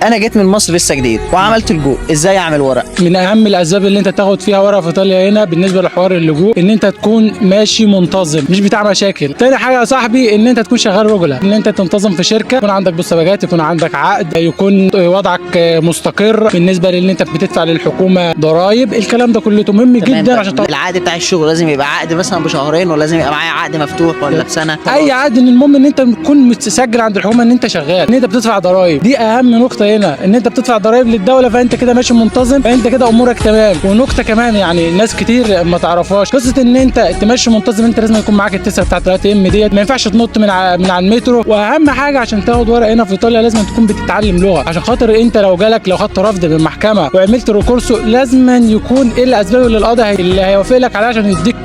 انا جيت من مصر لسه جديد وعملت لجوء، ازاي اعمل ورق؟ من اهم الاسباب اللي انت تاخد فيها ورقه في ايطاليا هنا بالنسبه لحوار اللجوء ان انت تكون ماشي منتظم، مش بتاع مشاكل. تاني حاجه يا صاحبي ان انت تكون شغال رجله، ان انت تنتظم في شركه، يكون عندك بوسطجات، يكون عندك عقد، يكون وضعك مستقر بالنسبه لان انت بتدفع للحكومه ضرائب. الكلام ده كله مهم جدا عشان العقد بتاع الشغل لازم يبقى عقد مثلا بشهرين، ولا لازم يبقى معايا عقد مفتوح ولا بسنه؟ اي عقد. ان المهم ان انت تكون متسجل عند الحكومه ان انت شغال، ان انت بتدفع ضرائب. دي اهم نقطه هنا، ان انت بتدفع ضرائب للدوله، فانت كده ماشي منتظم، فانت كده امورك تمام. ونقطه كمان يعني ناس كتير ما تعرفهاش، قصه ان انت تمشي منتظم انت لازم يكون معاك التسعه بتاعت 3 ام ديت، ما ينفعش تنط من على المترو. واهم حاجه عشان تاخد ورق هنا في ايطاليا لازم تكون بتتعلم لغه، عشان خاطر انت لو خدت رفض من المحكمه وعملت ريكورسو لازم يكون ايه الاسباب اللي القاضي اللي هيوافق لك عليها عشان يديك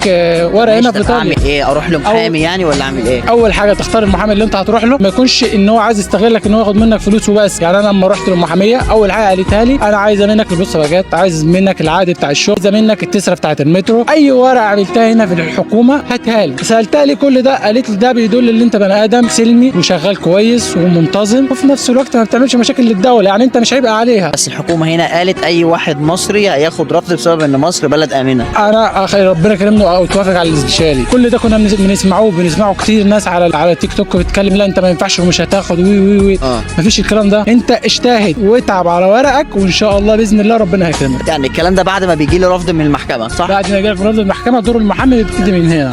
ورق هنا في ايطاليا. اعمل ايه؟ اروح لمحامي يعني ولا اعمل ايه؟ اول حاجه تختار المحامي اللي انت هتروح له، ما يكونش ان هو عايز يستغلك ان هو ياخد منك فلوس وبس. يعني انا لما رحت للمحاميه اول حاجه قالتها لي انا عايزه منك البوسطجات، عايز منك العقد بتاع الشغل، عايزه منك التسره بتاعت المترو، اي ورقه عملتها هنا في الحكومه هاتها لي. سالتها لي كل ده، قالت لي ده بيدل ان انت بني ادم سلمي وشغال كويس ومنتظم، وفي نفس الوقت ما بتعملش مشاكل للدوله، يعني انت مش هيبقى عليها. بس الحكومه هنا قالت اي واحد مصري هياخد رفض بسبب ان مصر بلد امنه. انا ربنا كرمني او توافق على الاستشاري. كل ده كنا بنسمعه كتير ناس على تيك توك بتتكلم لا انت ما ينفعش ومش هتاخد وي مفيش الكلام ده. انت اجتهد واتعب على ورقك وان شاء الله باذن الله ربنا هيكرمك. يعني الكلام ده بعد ما بيجي لي رفض من المحكمه صح؟ بعد ما يجي لك رفض المحكمه دور المحامي بيبتدي من هنا.